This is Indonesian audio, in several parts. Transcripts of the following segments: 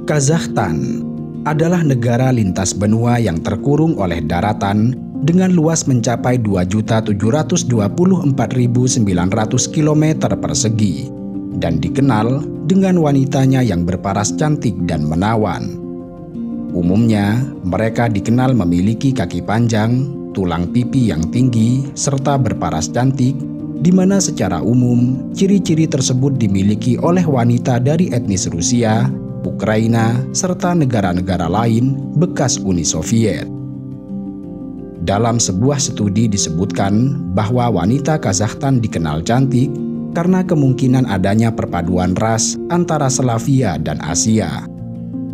Kazakhstan adalah negara lintas benua yang terkurung oleh daratan dengan luas mencapai 2.724.900 km persegi dan dikenal dengan wanitanya yang berparas cantik dan menawan. Umumnya, mereka dikenal memiliki kaki panjang, tulang pipi yang tinggi, serta berparas cantik, di mana secara umum ciri-ciri tersebut dimiliki oleh wanita dari etnis Rusia, Ukraina, serta negara-negara lain bekas Uni Soviet. Dalam sebuah studi disebutkan bahwa wanita Kazakhstan dikenal cantik karena kemungkinan adanya perpaduan ras antara Slavia dan Asia,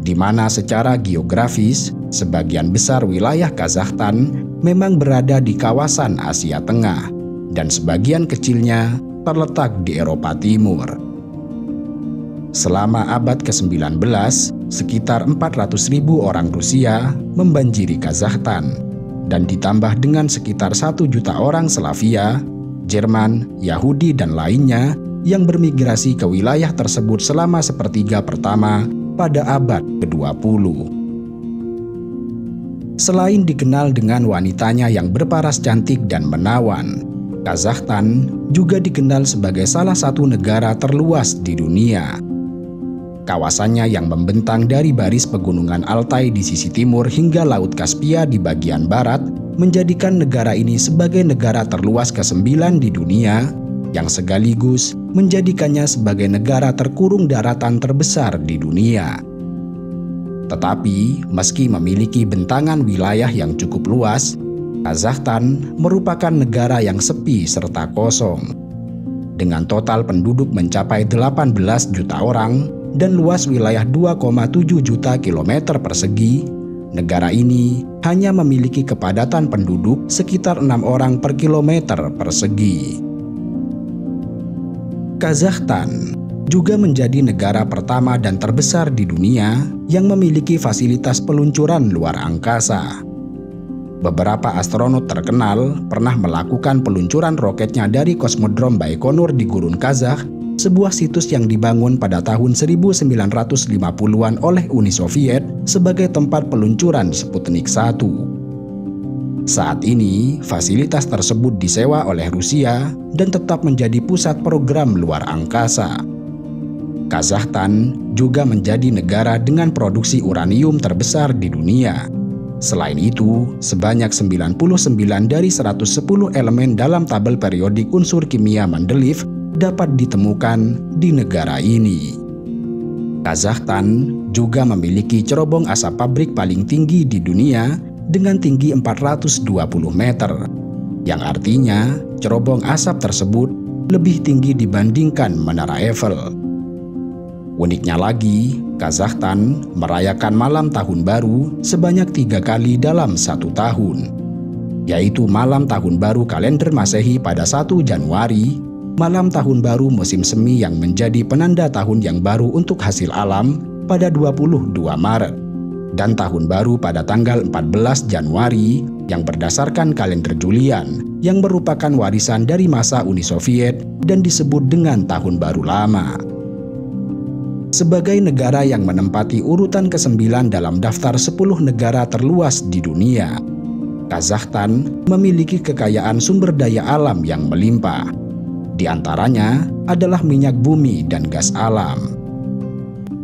di mana secara geografis sebagian besar wilayah Kazakhstan memang berada di kawasan Asia Tengah dan sebagian kecilnya terletak di Eropa Timur. Selama abad ke-19, sekitar 400.000 orang Rusia membanjiri Kazakhstan, dan ditambah dengan sekitar 1 juta orang Slavia, Jerman, Yahudi, dan lainnya yang bermigrasi ke wilayah tersebut selama sepertiga pertama pada abad ke-20. Selain dikenal dengan wanitanya yang berparas cantik dan menawan, Kazakhstan juga dikenal sebagai salah satu negara terluas di dunia. Kawasannya yang membentang dari baris pegunungan Altai di sisi timur hingga Laut Kaspia di bagian barat menjadikan negara ini sebagai negara terluas ke-9 di dunia, yang sekaligus menjadikannya sebagai negara terkurung daratan terbesar di dunia. Tetapi, meski memiliki bentangan wilayah yang cukup luas, Kazakhstan merupakan negara yang sepi serta kosong. Dengan total penduduk mencapai 18 juta orang dan luas wilayah 2,7 juta kilometer persegi, negara ini hanya memiliki kepadatan penduduk sekitar 6 orang per kilometer persegi. Kazakhstan juga menjadi negara pertama dan terbesar di dunia yang memiliki fasilitas peluncuran luar angkasa. Beberapa astronot terkenal pernah melakukan peluncuran roketnya dari Kosmodrom Baikonur di Gurun Kazakh, sebuah situs yang dibangun pada tahun 1950-an oleh Uni Soviet sebagai tempat peluncuran Sputnik 1. Saat ini, fasilitas tersebut disewa oleh Rusia dan tetap menjadi pusat program luar angkasa. Kazakhstan juga menjadi negara dengan produksi uranium terbesar di dunia. Selain itu, sebanyak 99 dari 110 elemen dalam tabel periodik unsur kimia Mendeleev dapat ditemukan di negara ini. Kazakhstan juga memiliki cerobong asap pabrik paling tinggi di dunia dengan tinggi 420 meter, yang artinya cerobong asap tersebut lebih tinggi dibandingkan Menara Eiffel. Uniknya lagi, Kazakhstan merayakan malam tahun baru sebanyak 3 kali dalam 1 tahun, yaitu malam tahun baru kalender Masehi pada 1 Januari, malam tahun baru musim semi yang menjadi penanda tahun yang baru untuk hasil alam pada 22 Maret, dan tahun baru pada tanggal 14 Januari yang berdasarkan kalender Julian yang merupakan warisan dari masa Uni Soviet dan disebut dengan Tahun Baru Lama. Sebagai negara yang menempati urutan ke-9 dalam daftar 10 negara terluas di dunia, Kazakhstan memiliki kekayaan sumber daya alam yang melimpah. Di antaranya adalah minyak bumi dan gas alam.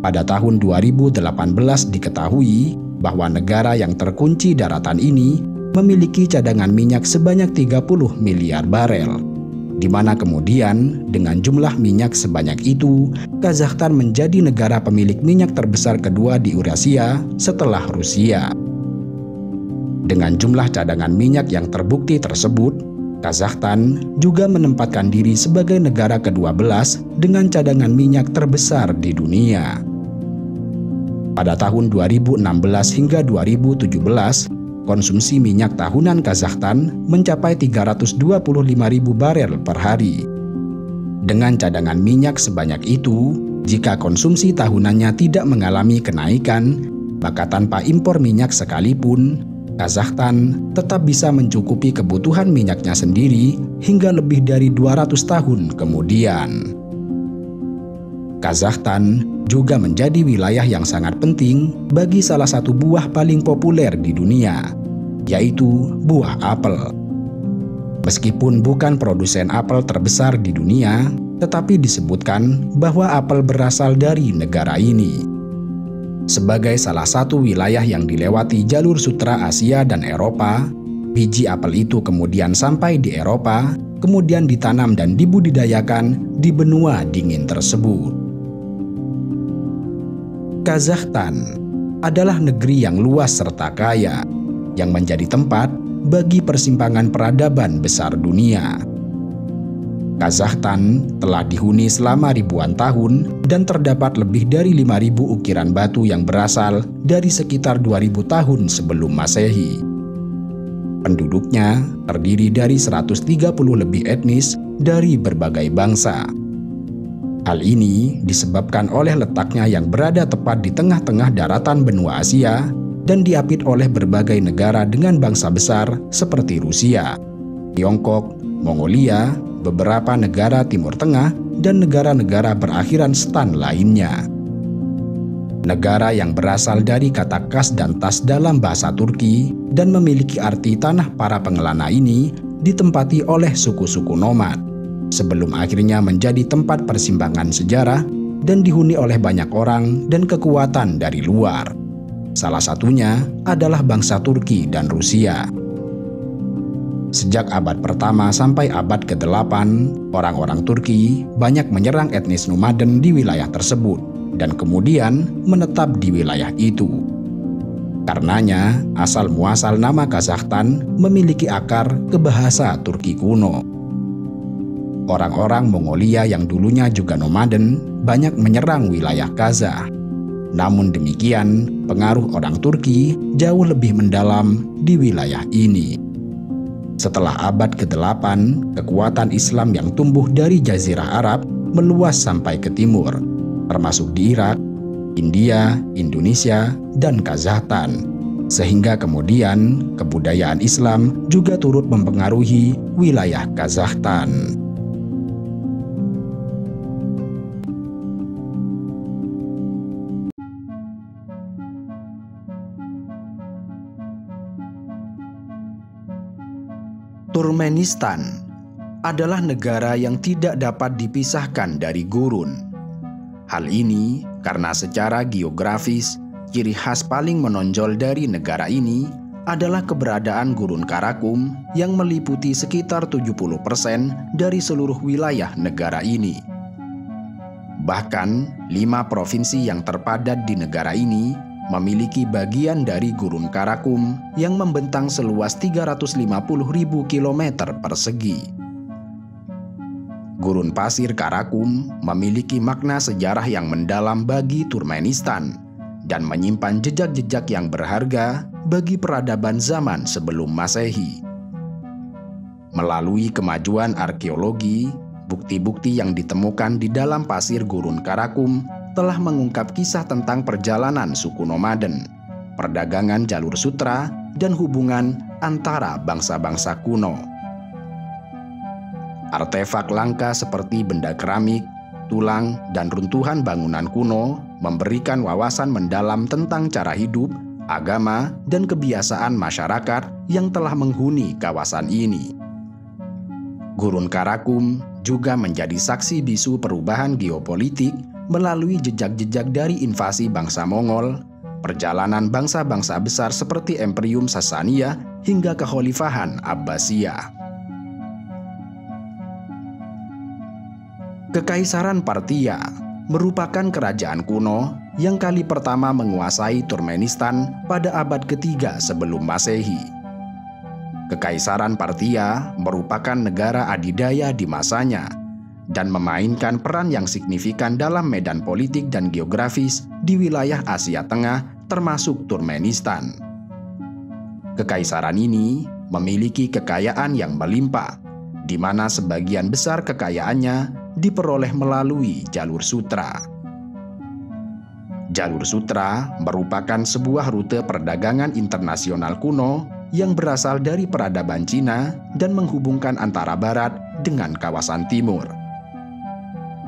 Pada tahun 2018 diketahui bahwa negara yang terkunci daratan ini memiliki cadangan minyak sebanyak 30 miliar barel, di mana kemudian dengan jumlah minyak sebanyak itu, Kazakhstan menjadi negara pemilik minyak terbesar kedua di Eurasia setelah Rusia. Dengan jumlah cadangan minyak yang terbukti tersebut, Kazakhstan juga menempatkan diri sebagai negara ke-12 dengan cadangan minyak terbesar di dunia. Pada tahun 2016 hingga 2017, konsumsi minyak tahunan Kazakhstan mencapai 325.000 barel per hari. Dengan cadangan minyak sebanyak itu, jika konsumsi tahunannya tidak mengalami kenaikan, maka tanpa impor minyak sekalipun, Kazakhstan tetap bisa mencukupi kebutuhan minyaknya sendiri hingga lebih dari 200 tahun kemudian. Kazakhstan juga menjadi wilayah yang sangat penting bagi salah satu buah paling populer di dunia, yaitu buah apel. Meskipun bukan produsen apel terbesar di dunia, tetapi disebutkan bahwa apel berasal dari negara ini. Sebagai salah satu wilayah yang dilewati jalur sutra Asia dan Eropa, biji apel itu kemudian sampai di Eropa, kemudian ditanam dan dibudidayakan di benua dingin tersebut. Kazakhstan adalah negeri yang luas serta kaya, yang menjadi tempat bagi persimpangan peradaban besar dunia. Kazakhstan telah dihuni selama ribuan tahun dan terdapat lebih dari 5.000 ukiran batu yang berasal dari sekitar 2.000 tahun sebelum Masehi. Penduduknya terdiri dari 130 lebih etnis dari berbagai bangsa. Hal ini disebabkan oleh letaknya yang berada tepat di tengah-tengah daratan benua Asia dan diapit oleh berbagai negara dengan bangsa besar seperti Rusia, Tiongkok, Mongolia, beberapa negara Timur Tengah, dan negara-negara berakhiran stan lainnya. Negara yang berasal dari kata kas dan tas dalam bahasa Turki dan memiliki arti tanah para pengelana ini ditempati oleh suku-suku nomad, sebelum akhirnya menjadi tempat persimpangan sejarah dan dihuni oleh banyak orang dan kekuatan dari luar. Salah satunya adalah bangsa Turki dan Rusia. Sejak abad pertama sampai abad ke-8, orang-orang Turki banyak menyerang etnis nomaden di wilayah tersebut dan kemudian menetap di wilayah itu. Karenanya, asal-muasal nama Kazakhstan memiliki akar ke bahasa Turki kuno. Orang-orang Mongolia yang dulunya juga nomaden banyak menyerang wilayah Kazakh. Namun demikian, pengaruh orang Turki jauh lebih mendalam di wilayah ini. Setelah abad ke-8, kekuatan Islam yang tumbuh dari Jazirah Arab meluas sampai ke timur, termasuk di Irak, India, Indonesia, dan Kazakhstan. Sehingga kemudian kebudayaan Islam juga turut mempengaruhi wilayah Kazakhstan. Turkmenistan adalah negara yang tidak dapat dipisahkan dari gurun. Hal ini karena secara geografis, ciri khas paling menonjol dari negara ini adalah keberadaan Gurun Karakum yang meliputi sekitar 70% dari seluruh wilayah negara ini. Bahkan, 5 provinsi yang terpadat di negara ini memiliki bagian dari Gurun Karakum yang membentang seluas 350.000 km persegi. Gurun Pasir Karakum memiliki makna sejarah yang mendalam bagi Turkmenistan dan menyimpan jejak-jejak yang berharga bagi peradaban zaman sebelum Masehi. Melalui kemajuan arkeologi, bukti-bukti yang ditemukan di dalam pasir Gurun Karakum telah mengungkap kisah tentang perjalanan suku nomaden, perdagangan jalur sutra, dan hubungan antara bangsa-bangsa kuno. Artefak langka seperti benda keramik, tulang, dan runtuhan bangunan kuno memberikan wawasan mendalam tentang cara hidup, agama, dan kebiasaan masyarakat yang telah menghuni kawasan ini. Gurun Karakum juga menjadi saksi bisu perubahan geopolitik melalui jejak-jejak dari invasi bangsa Mongol, perjalanan bangsa-bangsa besar seperti Imperium Sasania hingga Kekhalifahan Abbasiyah. Kekaisaran Parthia merupakan kerajaan kuno yang kali pertama menguasai Turkmenistan pada abad ke-3 sebelum Masehi. Kekaisaran Parthia merupakan negara adidaya di masanya dan memainkan peran yang signifikan dalam medan politik dan geografis di wilayah Asia Tengah termasuk Turkmenistan. Kekaisaran ini memiliki kekayaan yang melimpah, di mana sebagian besar kekayaannya diperoleh melalui jalur sutra. Jalur sutra merupakan sebuah rute perdagangan internasional kuno yang berasal dari peradaban Cina dan menghubungkan antara barat dengan kawasan timur.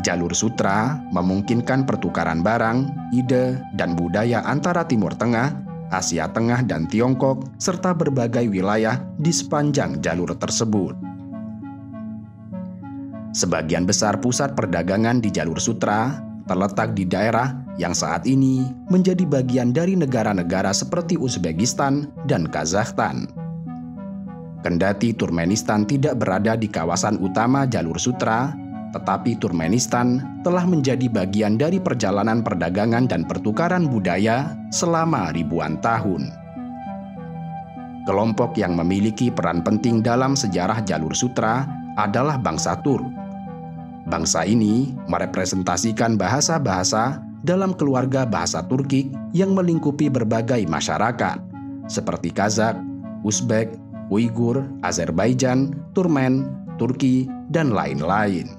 Jalur sutra memungkinkan pertukaran barang, ide, dan budaya antara Timur Tengah, Asia Tengah, dan Tiongkok, serta berbagai wilayah di sepanjang jalur tersebut. Sebagian besar pusat perdagangan di jalur sutra terletak di daerah yang saat ini menjadi bagian dari negara-negara seperti Uzbekistan dan Kazakhstan. Kendati Turkmenistan tidak berada di kawasan utama jalur sutra, tetapi Turkmenistan telah menjadi bagian dari perjalanan perdagangan dan pertukaran budaya selama ribuan tahun. Kelompok yang memiliki peran penting dalam sejarah jalur sutra adalah bangsa Turk. Bangsa ini merepresentasikan bahasa-bahasa dalam keluarga bahasa Turkik yang melingkupi berbagai masyarakat, seperti Kazakh, Uzbek, Uighur, Azerbaijan, Turkmen, Turki, dan lain-lain.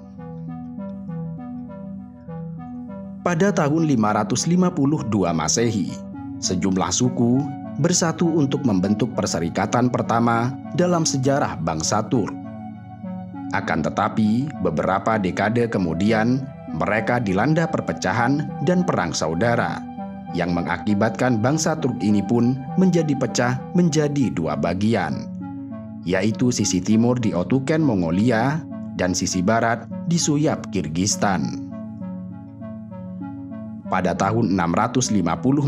Pada tahun 552 Masehi, sejumlah suku bersatu untuk membentuk perserikatan pertama dalam sejarah bangsa Turk. Akan tetapi, beberapa dekade kemudian, mereka dilanda perpecahan dan perang saudara, yang mengakibatkan bangsa Turk ini pun menjadi pecah menjadi dua bagian, yaitu sisi timur di Otuken, Mongolia, dan sisi barat di Suyap, Kirgistan. Pada tahun 650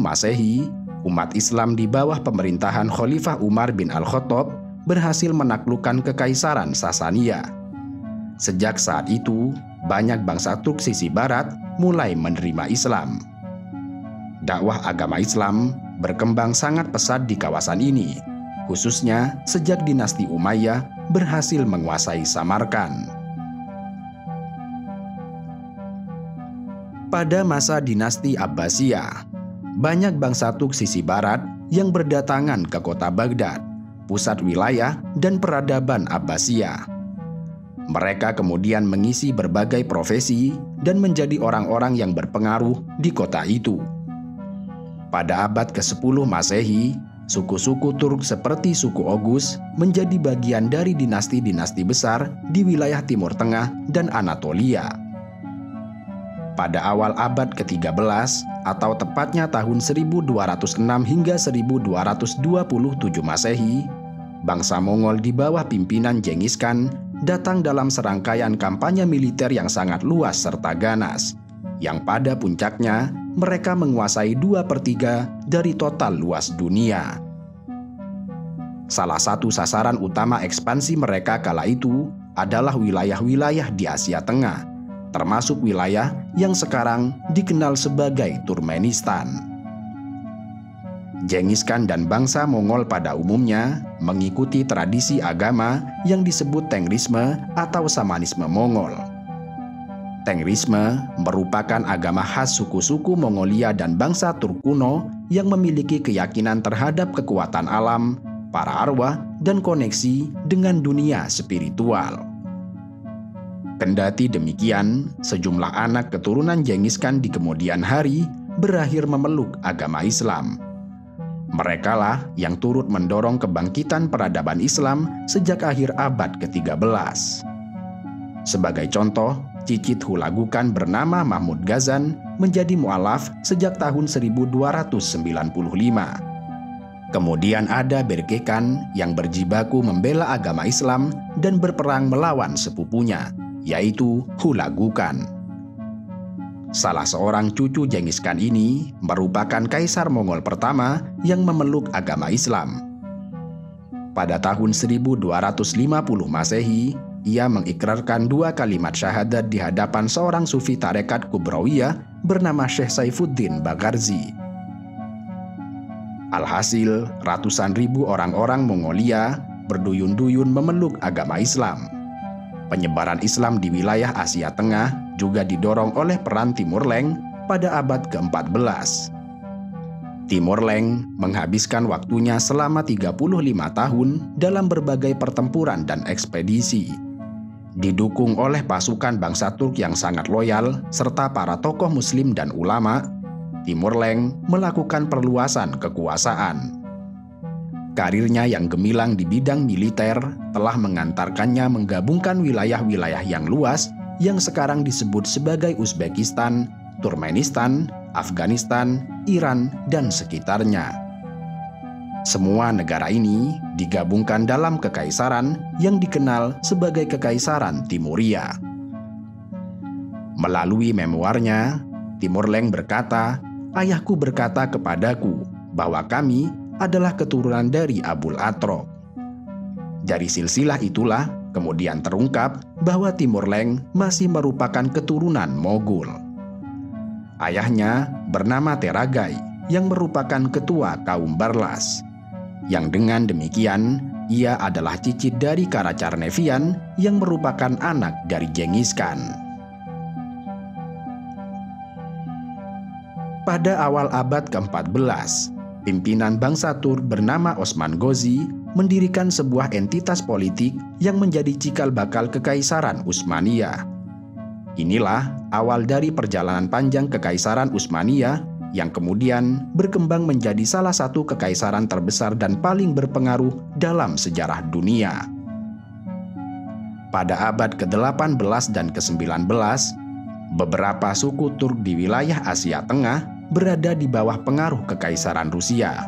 Masehi, umat Islam di bawah pemerintahan Khalifah Umar bin Al-Khattab berhasil menaklukkan Kekaisaran Sasania. Sejak saat itu, banyak bangsa Turk sisi barat mulai menerima Islam. Dakwah agama Islam berkembang sangat pesat di kawasan ini, khususnya sejak dinasti Umayyah berhasil menguasai Samarkand. Pada masa dinasti Abbasiyah, banyak bangsa Turk sisi barat yang berdatangan ke kota Baghdad, pusat wilayah dan peradaban Abbasiyah. Mereka kemudian mengisi berbagai profesi dan menjadi orang-orang yang berpengaruh di kota itu. Pada abad ke-10 Masehi, suku-suku Turk seperti suku Oghuz menjadi bagian dari dinasti-dinasti besar di wilayah Timur Tengah dan Anatolia. Pada awal abad ke-13 atau tepatnya tahun 1206 hingga 1227 Masehi, bangsa Mongol di bawah pimpinan Genghis Khan datang dalam serangkaian kampanye militer yang sangat luas serta ganas, yang pada puncaknya mereka menguasai 2/3 dari total luas dunia. Salah satu sasaran utama ekspansi mereka kala itu adalah wilayah-wilayah di Asia Tengah, termasuk wilayah yang sekarang dikenal sebagai Turkmenistan. Genghis Khan dan bangsa Mongol pada umumnya mengikuti tradisi agama yang disebut Tengrisme atau Samanisme Mongol. Tengrisme merupakan agama khas suku-suku Mongolia dan bangsa Turk kuno yang memiliki keyakinan terhadap kekuatan alam, para arwah, dan koneksi dengan dunia spiritual. Kendati demikian, sejumlah anak keturunan Genghis Khan di kemudian hari berakhir memeluk agama Islam. Merekalah yang turut mendorong kebangkitan peradaban Islam sejak akhir abad ke-13. Sebagai contoh, cicit Hulagukan bernama Mahmud Ghazan menjadi mu'alaf sejak tahun 1295. Kemudian ada Berke Khan yang berjibaku membela agama Islam dan berperang melawan sepupunya, yaitu Hulagukan. Salah seorang cucu Genghis Khan ini merupakan kaisar Mongol pertama yang memeluk agama Islam. Pada tahun 1250 Masehi, ia mengikrarkan 2 kalimat syahadat di hadapan seorang sufi tarekat Kubrawiyah bernama Syekh Saifuddin Bagarzi. Alhasil, ratusan ribu orang-orang Mongolia berduyun-duyun memeluk agama Islam. Penyebaran Islam di wilayah Asia Tengah juga didorong oleh peran Timur Leng pada abad ke-14. Timur Leng menghabiskan waktunya selama 35 tahun dalam berbagai pertempuran dan ekspedisi. Didukung oleh pasukan bangsa Turk yang sangat loyal serta para tokoh muslim dan ulama, Timur Leng melakukan perluasan kekuasaan. Karirnya yang gemilang di bidang militer telah mengantarkannya menggabungkan wilayah-wilayah yang luas yang sekarang disebut sebagai Uzbekistan, Turkmenistan, Afghanistan, Iran, dan sekitarnya. Semua negara ini digabungkan dalam kekaisaran yang dikenal sebagai Kekaisaran Timuria. Melalui memoarnya, Timur Leng berkata, "Ayahku berkata kepadaku bahwa kami adalah keturunan dari Abul Atrok." Dari silsilah itulah kemudian terungkap bahwa Timur Leng masih merupakan keturunan Mogul. Ayahnya bernama Teragai yang merupakan ketua kaum Barlas, yang dengan demikian ia adalah cicit dari Karacarnevian yang merupakan anak dari Genghis Khan. Pada awal abad ke-14, pimpinan bangsa Turk bernama Osman Gazi mendirikan sebuah entitas politik yang menjadi cikal bakal Kekaisaran Utsmaniyah. Inilah awal dari perjalanan panjang Kekaisaran Utsmaniyah yang kemudian berkembang menjadi salah satu kekaisaran terbesar dan paling berpengaruh dalam sejarah dunia. Pada abad ke-18 dan ke-19, beberapa suku Turk di wilayah Asia Tengah berada di bawah pengaruh Kekaisaran Rusia.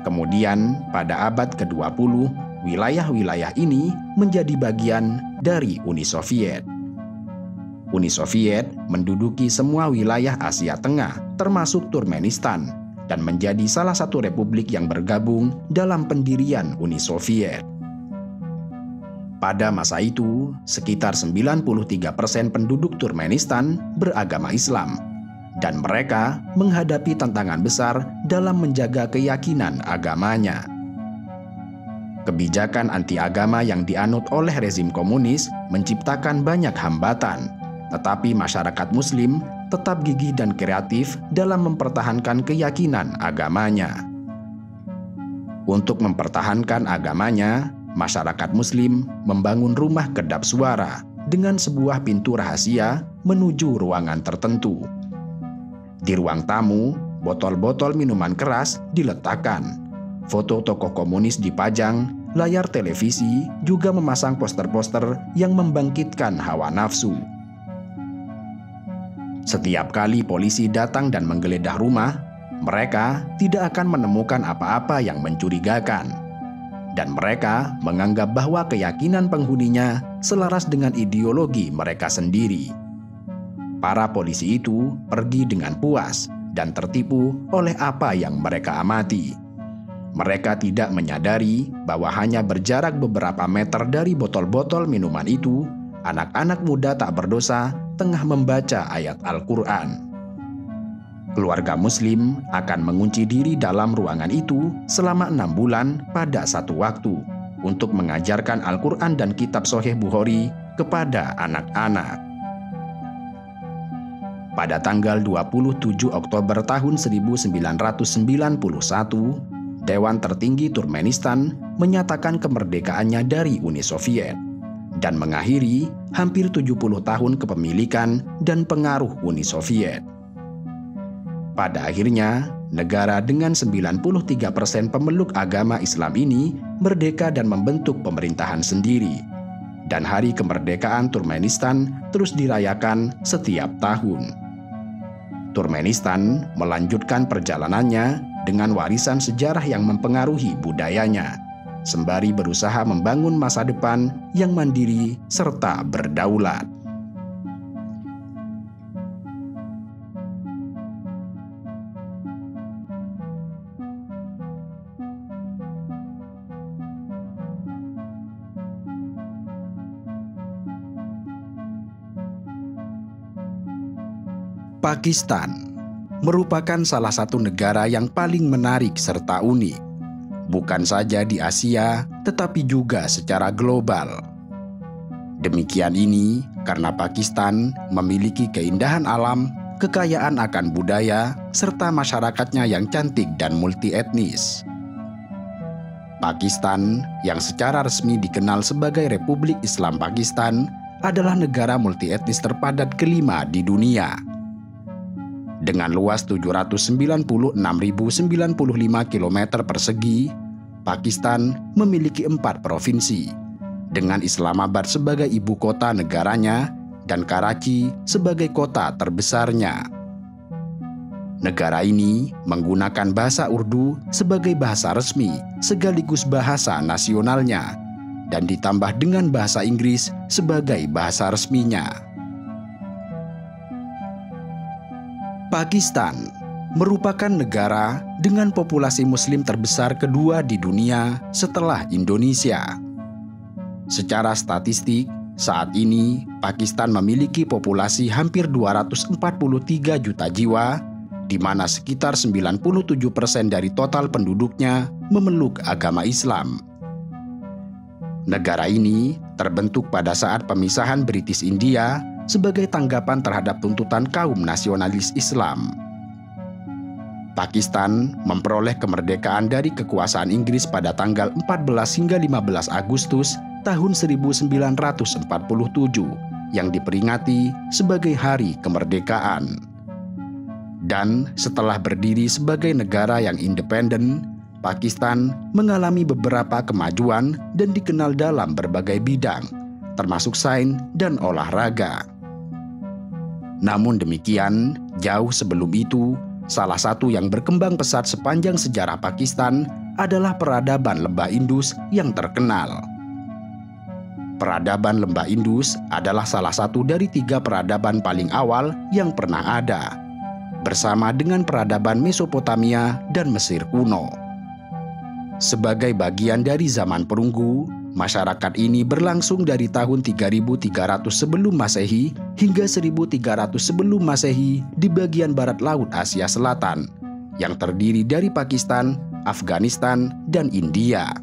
Kemudian, pada abad ke-20, wilayah-wilayah ini menjadi bagian dari Uni Soviet. Uni Soviet menduduki semua wilayah Asia Tengah, termasuk Turkmenistan, dan menjadi salah satu republik yang bergabung dalam pendirian Uni Soviet. Pada masa itu, sekitar 93% penduduk Turkmenistan beragama Islam, dan mereka menghadapi tantangan besar dalam menjaga keyakinan agamanya. Kebijakan anti-agama yang dianut oleh rezim komunis menciptakan banyak hambatan, tetapi masyarakat Muslim tetap gigih dan kreatif dalam mempertahankan keyakinan agamanya. Untuk mempertahankan agamanya, masyarakat Muslim membangun rumah kedap suara dengan sebuah pintu rahasia menuju ruangan tertentu. Di ruang tamu, botol-botol minuman keras diletakkan, foto tokoh komunis dipajang, layar televisi juga memasang poster-poster yang membangkitkan hawa nafsu. Setiap kali polisi datang dan menggeledah rumah, mereka tidak akan menemukan apa-apa yang mencurigakan. Dan mereka menganggap bahwa keyakinan penghuninya selaras dengan ideologi mereka sendiri. Para polisi itu pergi dengan puas dan tertipu oleh apa yang mereka amati. Mereka tidak menyadari bahwa hanya berjarak beberapa meter dari botol-botol minuman itu, anak-anak muda tak berdosa tengah membaca ayat Al-Quran. Keluarga Muslim akan mengunci diri dalam ruangan itu selama 6 bulan pada satu waktu untuk mengajarkan Al-Quran dan kitab Sahih Bukhari kepada anak-anak. Pada tanggal 27 Oktober tahun 1991, Dewan Tertinggi Turkmenistan menyatakan kemerdekaannya dari Uni Soviet dan mengakhiri hampir 70 tahun kepemilikan dan pengaruh Uni Soviet. Pada akhirnya, negara dengan 93% pemeluk agama Islam ini merdeka dan membentuk pemerintahan sendiri. Dan hari kemerdekaan Turkmenistan terus dirayakan setiap tahun. Turkmenistan melanjutkan perjalanannya dengan warisan sejarah yang mempengaruhi budayanya, sembari berusaha membangun masa depan yang mandiri serta berdaulat. Pakistan merupakan salah satu negara yang paling menarik serta unik, bukan saja di Asia, tetapi juga secara global. Demikian ini karena Pakistan memiliki keindahan alam, kekayaan akan budaya, serta masyarakatnya yang cantik dan multietnis. Pakistan, yang secara resmi dikenal sebagai Republik Islam Pakistan, adalah negara multietnis terpadat kelima di dunia. Dengan luas 796.095 km persegi, Pakistan memiliki 4 provinsi, dengan Islamabad sebagai ibu kota negaranya dan Karachi sebagai kota terbesarnya. Negara ini menggunakan bahasa Urdu sebagai bahasa resmi sekaligus bahasa nasionalnya dan ditambah dengan bahasa Inggris sebagai bahasa resminya. Pakistan merupakan negara dengan populasi Muslim terbesar kedua di dunia setelah Indonesia. Secara statistik, saat ini Pakistan memiliki populasi hampir 243 juta jiwa, di mana sekitar 97% dari total penduduknya memeluk agama Islam. Negara ini terbentuk pada saat pemisahan British India sebagai tanggapan terhadap tuntutan kaum nasionalis Islam. Pakistan memperoleh kemerdekaan dari kekuasaan Inggris pada tanggal 14 hingga 15 Agustus tahun 1947 yang diperingati sebagai Hari Kemerdekaan. Dan setelah berdiri sebagai negara yang independen, Pakistan mengalami beberapa kemajuan dan dikenal dalam berbagai bidang, termasuk sains dan olahraga. Namun demikian, jauh sebelum itu, salah satu yang berkembang pesat sepanjang sejarah Pakistan adalah peradaban Lembah Indus yang terkenal. Peradaban Lembah Indus adalah salah satu dari 3 peradaban paling awal yang pernah ada, bersama dengan peradaban Mesopotamia dan Mesir kuno. Sebagai bagian dari zaman perunggu, masyarakat ini berlangsung dari tahun 3300 sebelum Masehi hingga 1300 sebelum Masehi di bagian barat laut Asia Selatan, yang terdiri dari Pakistan, Afghanistan, dan India.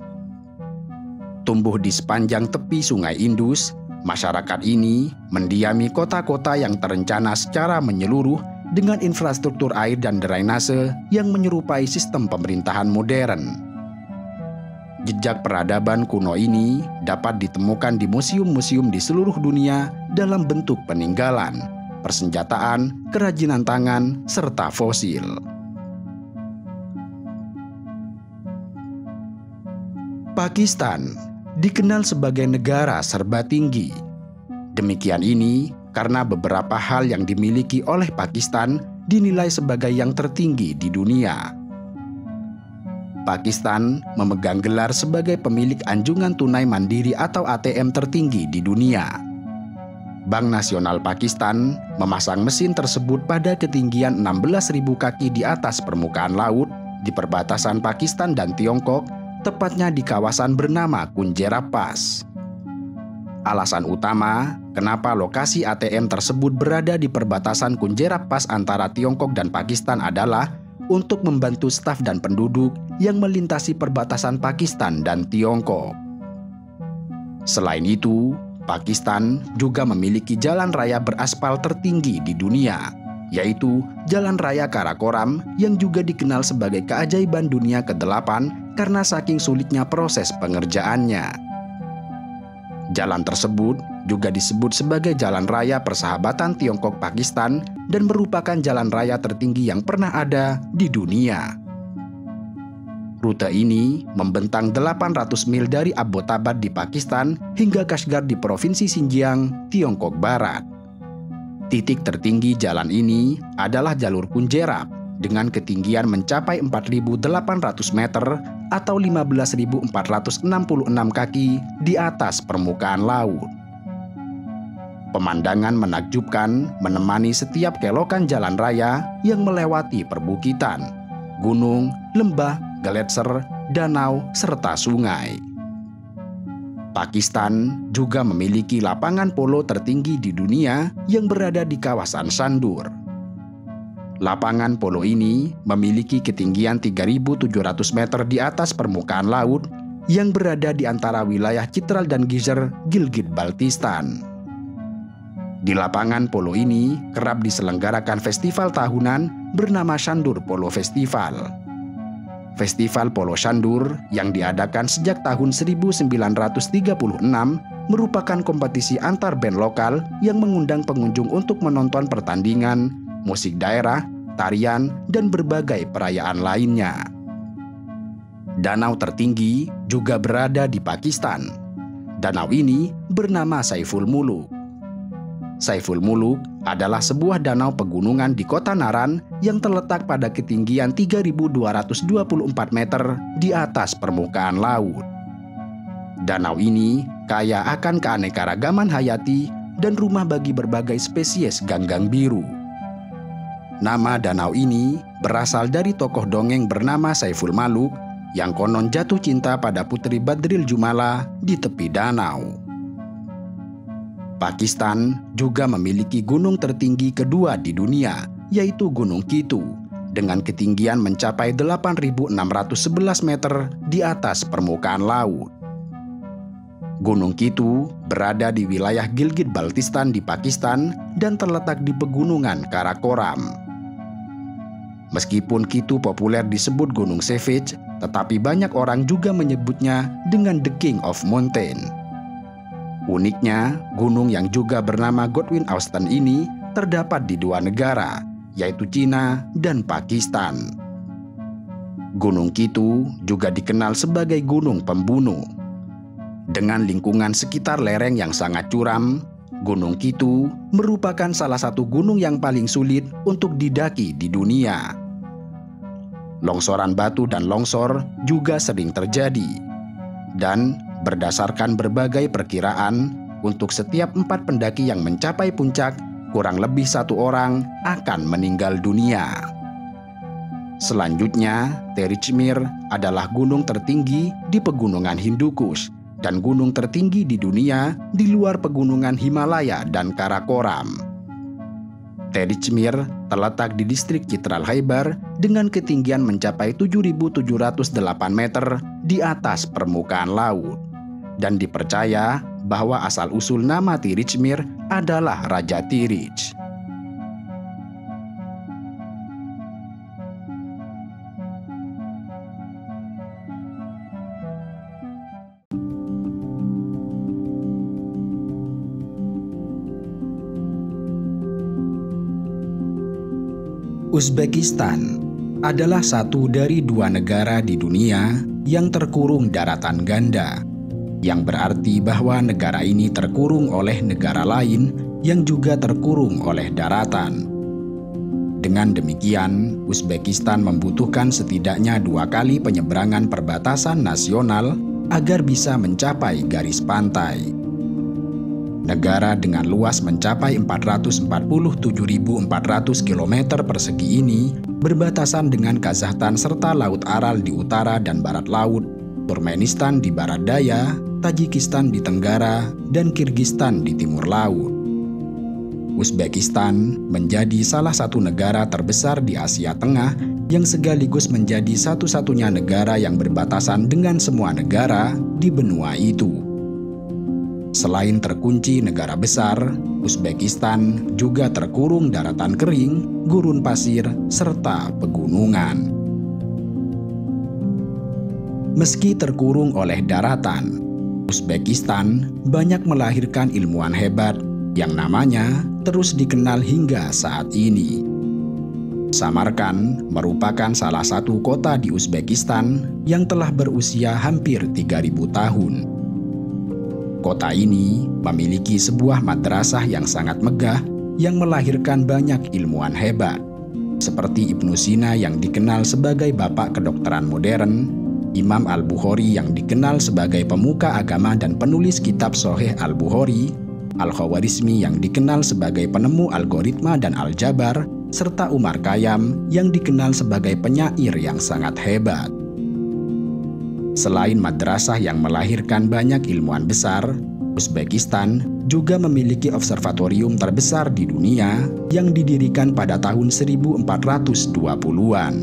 Tumbuh di sepanjang tepi Sungai Indus, masyarakat ini mendiami kota-kota yang terencana secara menyeluruh dengan infrastruktur air dan drainase yang menyerupai sistem pemerintahan modern. Jejak peradaban kuno ini dapat ditemukan di museum-museum di seluruh dunia dalam bentuk peninggalan, persenjataan, kerajinan tangan, serta fosil. Pakistan dikenal sebagai negara serba tinggi. Demikian ini karena beberapa hal yang dimiliki oleh Pakistan dinilai sebagai yang tertinggi di dunia. Pakistan memegang gelar sebagai pemilik anjungan tunai mandiri atau ATM tertinggi di dunia. Bank Nasional Pakistan memasang mesin tersebut pada ketinggian 16.000 kaki di atas permukaan laut di perbatasan Pakistan dan Tiongkok, tepatnya di kawasan bernama Kunjera Pass. Alasan utama kenapa lokasi ATM tersebut berada di perbatasan Kunjera Pass antara Tiongkok dan Pakistan adalah untuk membantu staf dan penduduk yang melintasi perbatasan Pakistan dan Tiongkok. Selain itu, Pakistan juga memiliki jalan raya beraspal tertinggi di dunia, yaitu Jalan Raya Karakoram yang juga dikenal sebagai keajaiban dunia ke-8 karena saking sulitnya proses pengerjaannya. Jalan tersebut juga disebut sebagai Jalan Raya Persahabatan Tiongkok-Pakistan dan merupakan jalan raya tertinggi yang pernah ada di dunia. Rute ini membentang 800 mil dari Abbottabad di Pakistan hingga Kashgar di Provinsi Xinjiang, Tiongkok Barat. Titik tertinggi jalan ini adalah jalur Kunjerap dengan ketinggian mencapai 4.800 meter atau 15.466 kaki di atas permukaan laut. Pemandangan menakjubkan menemani setiap kelokan jalan raya yang melewati perbukitan, gunung, lembah, gletser, danau, serta sungai. Pakistan juga memiliki lapangan polo tertinggi di dunia yang berada di kawasan Sandur. Lapangan polo ini memiliki ketinggian 3.700 meter di atas permukaan laut yang berada di antara wilayah Chitral dan Gizar, Gilgit-Baltistan. Di lapangan polo ini kerap diselenggarakan festival tahunan bernama Sandur Polo Festival. Festival Polo Sandur yang diadakan sejak tahun 1936 merupakan kompetisi antar band lokal yang mengundang pengunjung untuk menonton pertandingan, musik daerah, tarian, dan berbagai perayaan lainnya. Danau tertinggi juga berada di Pakistan. Danau ini bernama Saiful Muluk. Saiful Muluk adalah sebuah danau pegunungan di kota Naran yang terletak pada ketinggian 3.224 meter di atas permukaan laut. Danau ini kaya akan keanekaragaman hayati dan rumah bagi berbagai spesies ganggang biru. Nama danau ini berasal dari tokoh dongeng bernama Saiful Muluk yang konon jatuh cinta pada putri Badril Jumala di tepi danau. Pakistan juga memiliki gunung tertinggi kedua di dunia, yaitu Gunung Kitu, dengan ketinggian mencapai 8.611 meter di atas permukaan laut. Gunung Kitu berada di wilayah Gilgit-Baltistan di Pakistan dan terletak di pegunungan Karakoram. Meskipun Kitu populer disebut Gunung Savage, tetapi banyak orang juga menyebutnya dengan The King of Mountain. Uniknya, gunung yang juga bernama Godwin Austen ini terdapat di dua negara, yaitu Cina dan Pakistan. Gunung Kitu juga dikenal sebagai gunung pembunuh. Dengan lingkungan sekitar lereng yang sangat curam, Gunung Kitu merupakan salah satu gunung yang paling sulit untuk didaki di dunia. Longsoran batu dan longsor juga sering terjadi. Dan berdasarkan berbagai perkiraan, untuk setiap 4 pendaki yang mencapai puncak, kurang lebih 1 orang akan meninggal dunia. Selanjutnya, Terichmir adalah gunung tertinggi di pegunungan Hindukush dan gunung tertinggi di dunia di luar pegunungan Himalaya dan Karakoram. Terichmir terletak di distrik Chitral Khyber dengan ketinggian mencapai 7.708 meter di atas permukaan laut. Dan dipercaya bahwa asal-usul nama Terichmir adalah Raja Tirich. Uzbekistan adalah satu dari 2 negara di dunia yang terkurung daratan ganda, yang berarti bahwa negara ini terkurung oleh negara lain yang juga terkurung oleh daratan. Dengan demikian, Uzbekistan membutuhkan setidaknya 2 kali penyeberangan perbatasan nasional agar bisa mencapai garis pantai. Negara dengan luas mencapai 447.400 km persegi ini berbatasan dengan Kazakhstan serta Laut Aral di utara dan barat laut, Turkmenistan di barat daya, Tajikistan di tenggara, dan Kirgistan di timur laut. Uzbekistan menjadi salah satu negara terbesar di Asia Tengah yang sekaligus menjadi satu-satunya negara yang berbatasan dengan semua negara di benua itu. Selain terkunci negara besar, Uzbekistan juga terkurung daratan kering, gurun pasir, serta pegunungan. Meski terkurung oleh daratan, Uzbekistan banyak melahirkan ilmuwan hebat yang namanya terus dikenal hingga saat ini. Samarkand merupakan salah satu kota di Uzbekistan yang telah berusia hampir 3.000 tahun. Kota ini memiliki sebuah madrasah yang sangat megah yang melahirkan banyak ilmuwan hebat, seperti Ibnu Sina yang dikenal sebagai bapak kedokteran modern, Imam Al-Bukhari yang dikenal sebagai pemuka agama dan penulis kitab Sahih Al-Bukhari, Al-Khawarizmi yang dikenal sebagai penemu algoritma dan aljabar, serta Umar Khayyam yang dikenal sebagai penyair yang sangat hebat. Selain madrasah yang melahirkan banyak ilmuwan besar, Uzbekistan juga memiliki observatorium terbesar di dunia yang didirikan pada tahun 1420-an.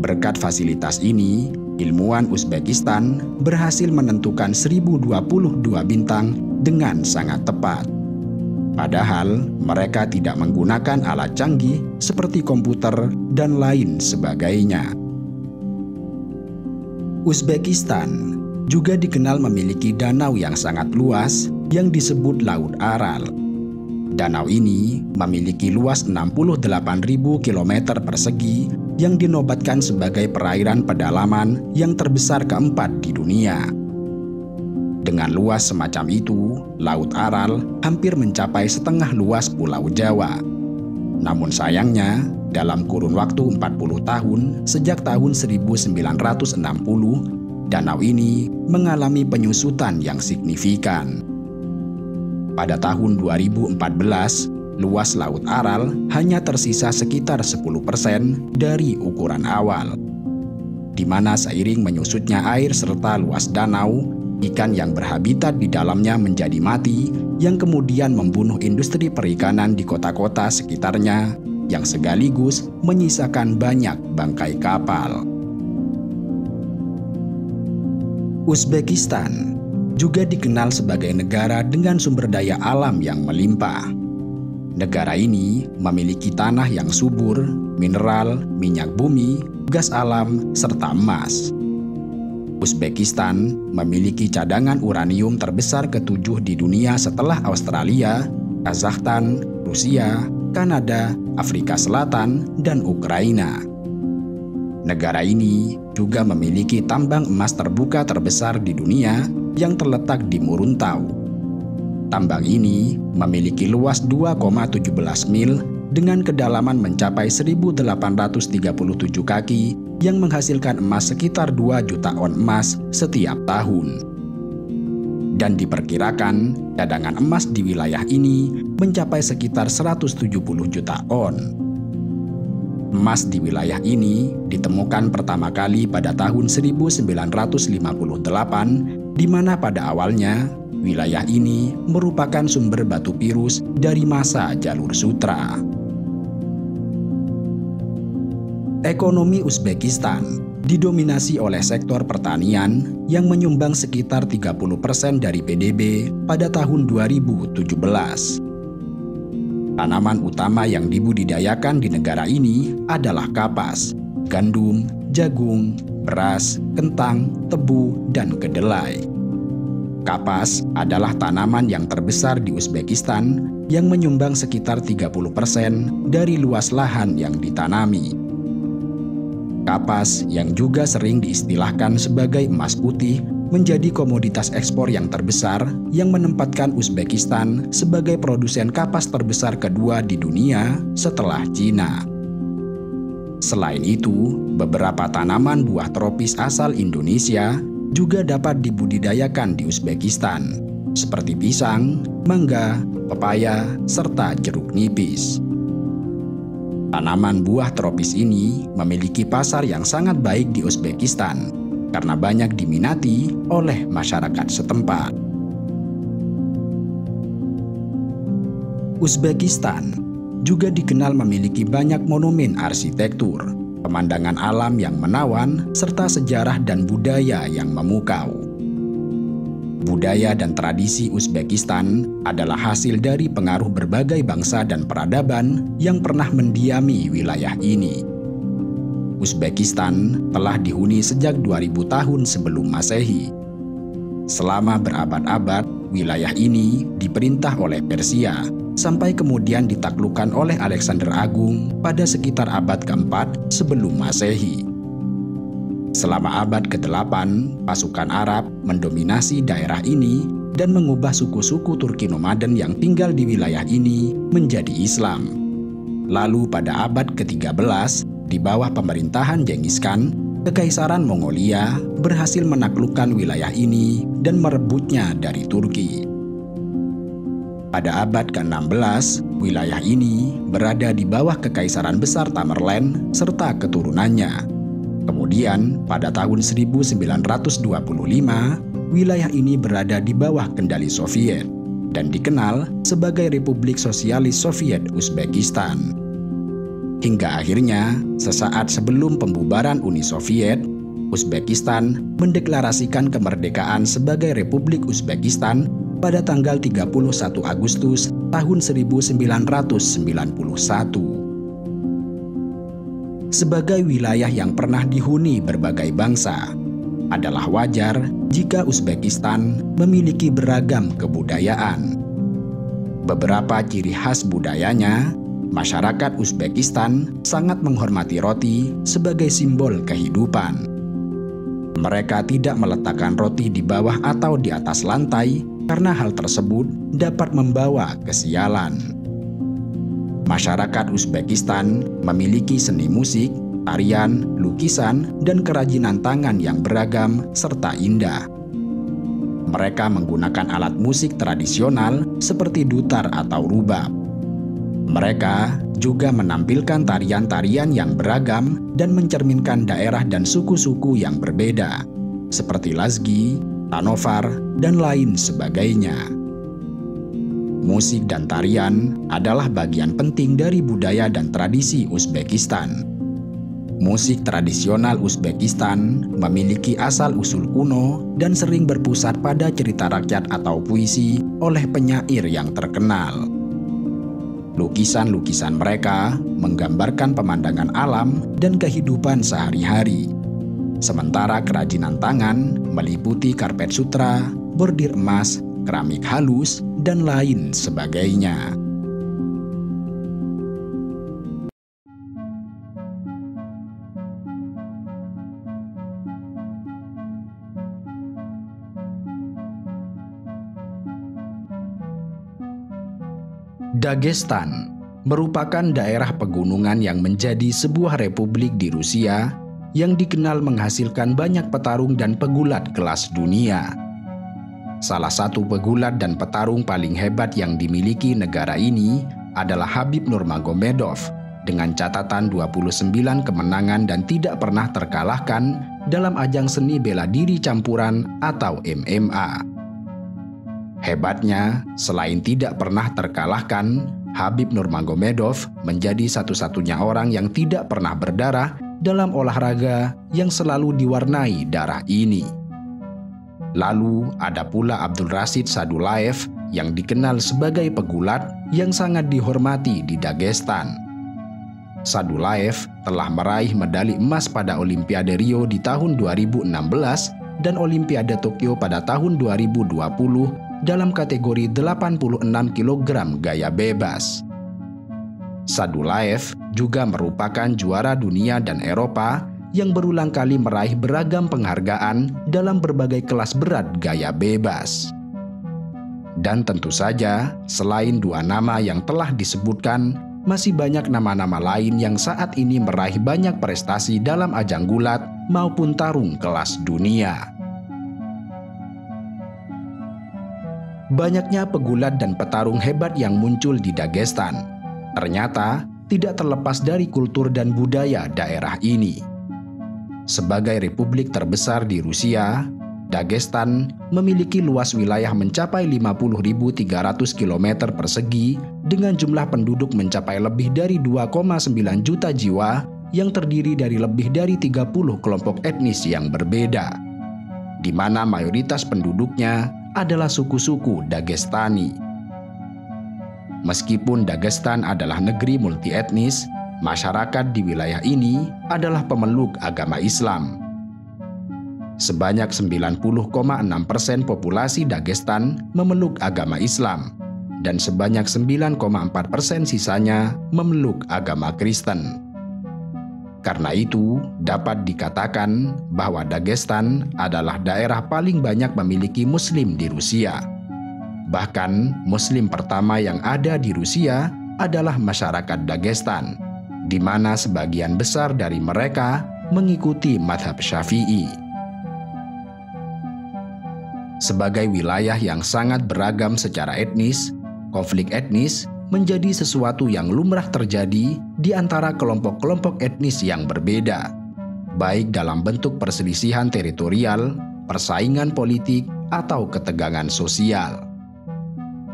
Berkat fasilitas ini, ilmuwan Uzbekistan berhasil menentukan 1022 bintang dengan sangat tepat. Padahal mereka tidak menggunakan alat canggih seperti komputer dan lain sebagainya. Uzbekistan juga dikenal memiliki danau yang sangat luas yang disebut Laut Aral. Danau ini memiliki luas 68.000 km persegi yang dinobatkan sebagai perairan pedalaman yang terbesar keempat di dunia. Dengan luas semacam itu, Laut Aral hampir mencapai setengah luas Pulau Jawa. Namun sayangnya, dalam kurun waktu 40 tahun sejak tahun 1960, danau ini mengalami penyusutan yang signifikan. Pada tahun 2014, luas Laut Aral hanya tersisa sekitar 10% dari ukuran awal, di mana seiring menyusutnya air serta luas danau, ikan yang berhabitat di dalamnya menjadi mati, yang kemudian membunuh industri perikanan di kota-kota sekitarnya, yang sekaligus menyisakan banyak bangkai kapal. Uzbekistan juga dikenal sebagai negara dengan sumber daya alam yang melimpah. Negara ini memiliki tanah yang subur, mineral, minyak bumi, gas alam, serta emas. Uzbekistan memiliki cadangan uranium terbesar ke-7 di dunia setelah Australia, Kazakhstan, Rusia, Kanada, Afrika Selatan, dan Ukraina. Negara ini juga memiliki tambang emas terbuka terbesar di dunia yang terletak di Muruntau. Tambang ini memiliki luas 2,17 mil dengan kedalaman mencapai 1.837 kaki yang menghasilkan emas sekitar 2 juta on emas setiap tahun. Dan diperkirakan cadangan emas di wilayah ini mencapai sekitar 170 juta on. Emas di wilayah ini ditemukan pertama kali pada tahun 1958, di mana pada awalnya wilayah ini merupakan sumber batu pirus dari masa Jalur Sutra. Ekonomi Uzbekistan didominasi oleh sektor pertanian yang menyumbang sekitar 30% dari PDB pada tahun 2017. Tanaman utama yang dibudidayakan di negara ini adalah kapas, gandum, jagung, beras, kentang, tebu, dan kedelai. Kapas adalah tanaman yang terbesar di Uzbekistan yang menyumbang sekitar 30% dari luas lahan yang ditanami. Kapas yang juga sering diistilahkan sebagai emas putih menjadi komoditas ekspor yang terbesar yang menempatkan Uzbekistan sebagai produsen kapas terbesar kedua di dunia setelah Cina. Selain itu, beberapa tanaman buah tropis asal Indonesia juga dapat dibudidayakan di Uzbekistan, seperti pisang, mangga, pepaya, serta jeruk nipis. Tanaman buah tropis ini memiliki pasar yang sangat baik di Uzbekistan karena banyak diminati oleh masyarakat setempat. Uzbekistan juga dikenal memiliki banyak monumen arsitektur, pemandangan alam yang menawan, serta sejarah dan budaya yang memukau. Budaya dan tradisi Uzbekistan adalah hasil dari pengaruh berbagai bangsa dan peradaban yang pernah mendiami wilayah ini. Uzbekistan telah dihuni sejak 2000 tahun sebelum Masehi. Selama berabad-abad, wilayah ini diperintah oleh Persia, sampai kemudian ditaklukkan oleh Alexander Agung pada sekitar abad ke-4 sebelum Masehi. Selama abad ke-8, pasukan Arab mendominasi daerah ini dan mengubah suku-suku Turki nomaden yang tinggal di wilayah ini menjadi Islam. Lalu pada abad ke-13, di bawah pemerintahan Genghis Khan, Kekaisaran Mongolia berhasil menaklukkan wilayah ini dan merebutnya dari Turki. Pada abad ke-16, wilayah ini berada di bawah Kekaisaran Besar Tamerlan serta keturunannya. Kemudian, pada tahun 1925, wilayah ini berada di bawah kendali Soviet dan dikenal sebagai Republik Sosialis Soviet Uzbekistan. Hingga akhirnya, sesaat sebelum pembubaran Uni Soviet, Uzbekistan mendeklarasikan kemerdekaan sebagai Republik Uzbekistan pada tanggal 31 Agustus tahun 1991. Sebagai wilayah yang pernah dihuni berbagai bangsa, adalah wajar jika Uzbekistan memiliki beragam kebudayaan. Beberapa ciri khas budayanya, masyarakat Uzbekistan sangat menghormati roti sebagai simbol kehidupan. Mereka tidak meletakkan roti di bawah atau di atas lantai karena hal tersebut dapat membawa kesialan. Masyarakat Uzbekistan memiliki seni musik, tarian, lukisan, dan kerajinan tangan yang beragam serta indah. Mereka menggunakan alat musik tradisional seperti dutar atau rubab. Mereka juga menampilkan tarian-tarian yang beragam dan mencerminkan daerah dan suku-suku yang berbeda, seperti Lazgi, Tanovar, dan lain sebagainya. Musik dan tarian adalah bagian penting dari budaya dan tradisi Uzbekistan. Musik tradisional Uzbekistan memiliki asal-usul kuno dan sering berpusat pada cerita rakyat atau puisi oleh penyair yang terkenal. Lukisan-lukisan mereka menggambarkan pemandangan alam dan kehidupan sehari-hari. Sementara kerajinan tangan meliputi karpet sutra, bordir emas, keramik halus, dan lain sebagainya. Dagestan merupakan daerah pegunungan yang menjadi sebuah republik di Rusia yang dikenal menghasilkan banyak petarung dan pegulat kelas dunia. Salah satu pegulat dan petarung paling hebat yang dimiliki negara ini adalah Khabib Nurmagomedov dengan catatan 29 kemenangan dan tidak pernah terkalahkan dalam ajang seni bela diri campuran atau MMA. Hebatnya, selain tidak pernah terkalahkan, Khabib Nurmagomedov menjadi satu-satunya orang yang tidak pernah berdarah dalam olahraga yang selalu diwarnai darah ini. Lalu ada pula Abdulrashid Sadulaev yang dikenal sebagai pegulat yang sangat dihormati di Dagestan. Sadulaev telah meraih medali emas pada Olimpiade Rio di tahun 2016 dan Olimpiade Tokyo pada tahun 2020 dalam kategori 86 kg gaya bebas. Sadulaev juga merupakan juara dunia dan Eropa yang berulang kali meraih beragam penghargaan dalam berbagai kelas berat gaya bebas. Dan tentu saja, selain dua nama yang telah disebutkan, masih banyak nama-nama lain yang saat ini meraih banyak prestasi dalam ajang gulat maupun tarung kelas dunia. Banyaknya pegulat dan petarung hebat yang muncul di Dagestan ternyata tidak terlepas dari kultur dan budaya daerah ini. Sebagai republik terbesar di Rusia, Dagestan memiliki luas wilayah mencapai 50.300 km persegi dengan jumlah penduduk mencapai lebih dari 2,9 juta jiwa yang terdiri dari lebih dari 30 kelompok etnis yang berbeda, di mana mayoritas penduduknya adalah suku-suku Dagestani. Meskipun Dagestan adalah negeri multietnis, masyarakat di wilayah ini adalah pemeluk agama Islam. Sebanyak 90,6% populasi Dagestan memeluk agama Islam, dan sebanyak 9,4% sisanya memeluk agama Kristen. Karena itu, dapat dikatakan bahwa Dagestan adalah daerah paling banyak memiliki Muslim di Rusia. Bahkan, Muslim pertama yang ada di Rusia adalah masyarakat Dagestan, di mana sebagian besar dari mereka mengikuti mazhab Syafi'i. Sebagai wilayah yang sangat beragam secara etnis, konflik etnis menjadi sesuatu yang lumrah terjadi di antara kelompok-kelompok etnis yang berbeda, baik dalam bentuk perselisihan teritorial, persaingan politik, atau ketegangan sosial.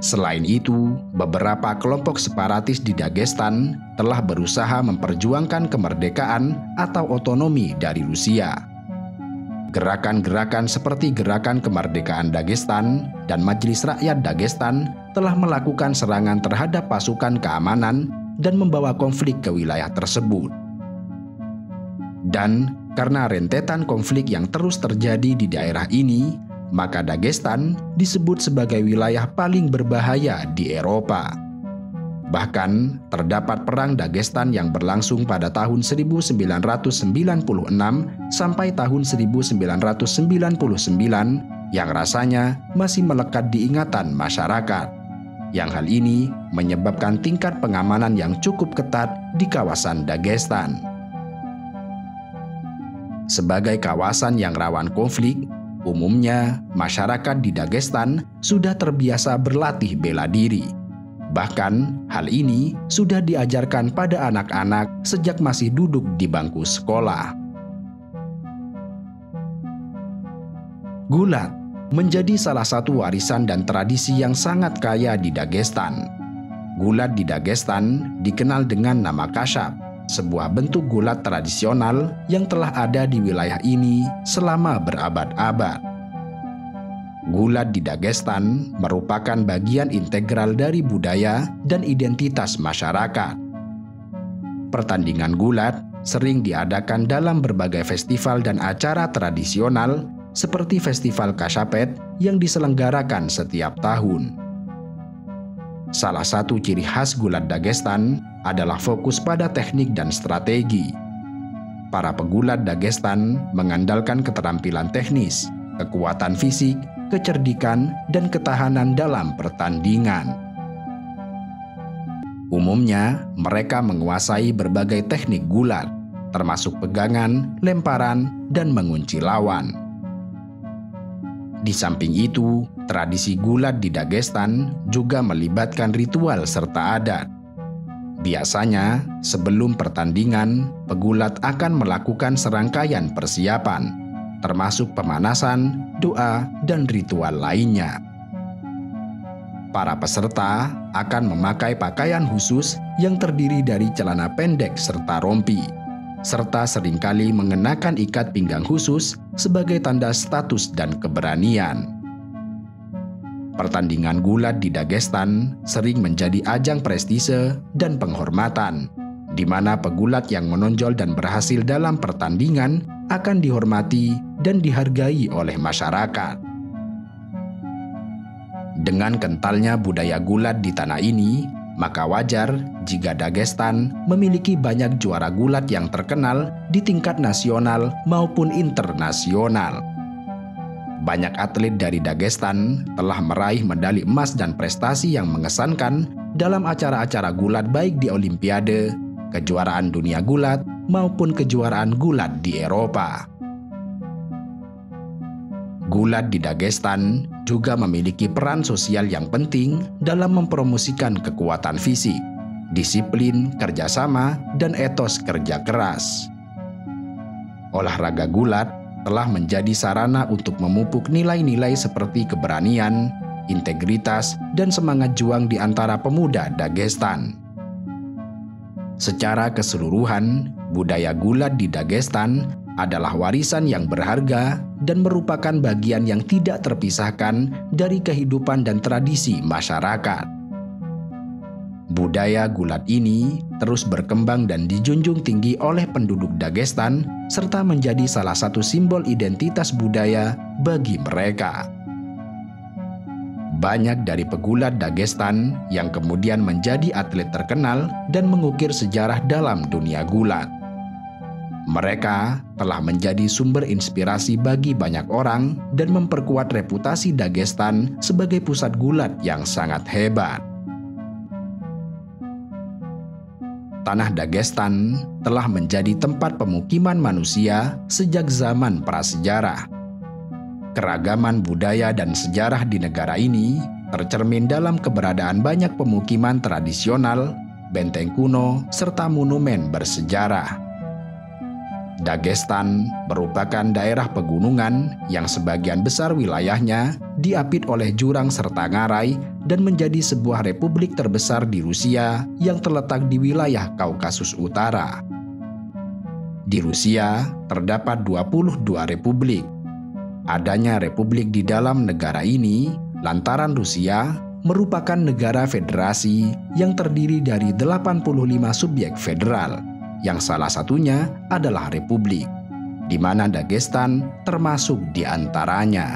Selain itu, beberapa kelompok separatis di Dagestan telah berusaha memperjuangkan kemerdekaan atau otonomi dari Rusia. Gerakan-gerakan seperti Gerakan Kemerdekaan Dagestan dan Majelis Rakyat Dagestan telah melakukan serangan terhadap pasukan keamanan dan membawa konflik ke wilayah tersebut. Dan karena rentetan konflik yang terus terjadi di daerah ini, maka Dagestan disebut sebagai wilayah paling berbahaya di Eropa. Bahkan, terdapat Perang Dagestan yang berlangsung pada tahun 1996 sampai tahun 1999 yang rasanya masih melekat di ingatan masyarakat. Yang hal ini menyebabkan tingkat pengamanan yang cukup ketat di kawasan Dagestan. Sebagai kawasan yang rawan konflik, umumnya masyarakat di Dagestan sudah terbiasa berlatih bela diri. Bahkan, hal ini sudah diajarkan pada anak-anak sejak masih duduk di bangku sekolah. Gulat menjadi salah satu warisan dan tradisi yang sangat kaya di Dagestan. Gulat di Dagestan dikenal dengan nama kasyap, sebuah bentuk gulat tradisional yang telah ada di wilayah ini selama berabad-abad. Gulat di Dagestan merupakan bagian integral dari budaya dan identitas masyarakat. Pertandingan gulat sering diadakan dalam berbagai festival dan acara tradisional seperti Festival Kasyapet yang diselenggarakan setiap tahun. Salah satu ciri khas gulat Dagestan adalah fokus pada teknik dan strategi. Para pegulat Dagestan mengandalkan keterampilan teknis, kekuatan fisik, kecerdikan, dan ketahanan dalam pertandingan. Umumnya, mereka menguasai berbagai teknik gulat, termasuk pegangan, lemparan, dan mengunci lawan. Di samping itu, tradisi gulat di Dagestan juga melibatkan ritual serta adat. Biasanya, sebelum pertandingan, pegulat akan melakukan serangkaian persiapan, termasuk pemanasan, doa, dan ritual lainnya. Para peserta akan memakai pakaian khusus yang terdiri dari celana pendek serta rompi, serta seringkali mengenakan ikat pinggang khusus sebagai tanda status dan keberanian. Pertandingan gulat di Dagestan sering menjadi ajang prestise dan penghormatan, di mana pegulat yang menonjol dan berhasil dalam pertandingan akan dihormati dan dihargai oleh masyarakat. Dengan kentalnya budaya gulat di tanah ini, maka wajar jika Dagestan memiliki banyak juara gulat yang terkenal di tingkat nasional maupun internasional. Banyak atlet dari Dagestan telah meraih medali emas dan prestasi yang mengesankan dalam acara-acara gulat baik di Olimpiade, kejuaraan dunia gulat, maupun kejuaraan gulat di Eropa. Gulat di Dagestan juga memiliki peran sosial yang penting dalam mempromosikan kekuatan fisik, disiplin, kerjasama, dan etos kerja keras. Olahraga gulat telah menjadi sarana untuk memupuk nilai-nilai seperti keberanian, integritas, dan semangat juang di antara pemuda Dagestan. Secara keseluruhan, budaya gulat di Dagestan adalah warisan yang berharga dan merupakan bagian yang tidak terpisahkan dari kehidupan dan tradisi masyarakat. Budaya gulat ini terus berkembang dan dijunjung tinggi oleh penduduk Dagestan serta menjadi salah satu simbol identitas budaya bagi mereka. Banyak dari pegulat Dagestan yang kemudian menjadi atlet terkenal dan mengukir sejarah dalam dunia gulat. Mereka telah menjadi sumber inspirasi bagi banyak orang dan memperkuat reputasi Dagestan sebagai pusat gulat yang sangat hebat. Tanah Dagestan telah menjadi tempat pemukiman manusia sejak zaman prasejarah. Keragaman budaya dan sejarah di negara ini tercermin dalam keberadaan banyak pemukiman tradisional, benteng kuno, serta monumen bersejarah. Dagestan merupakan daerah pegunungan yang sebagian besar wilayahnya diapit oleh jurang serta ngarai dan menjadi sebuah republik terbesar di Rusia yang terletak di wilayah Kaukasus Utara. Di Rusia terdapat 22 republik. Adanya republik di dalam negara ini lantaran Rusia merupakan negara federasi yang terdiri dari 85 subjek federal, yang salah satunya adalah republik, di mana Dagestan termasuk di antaranya.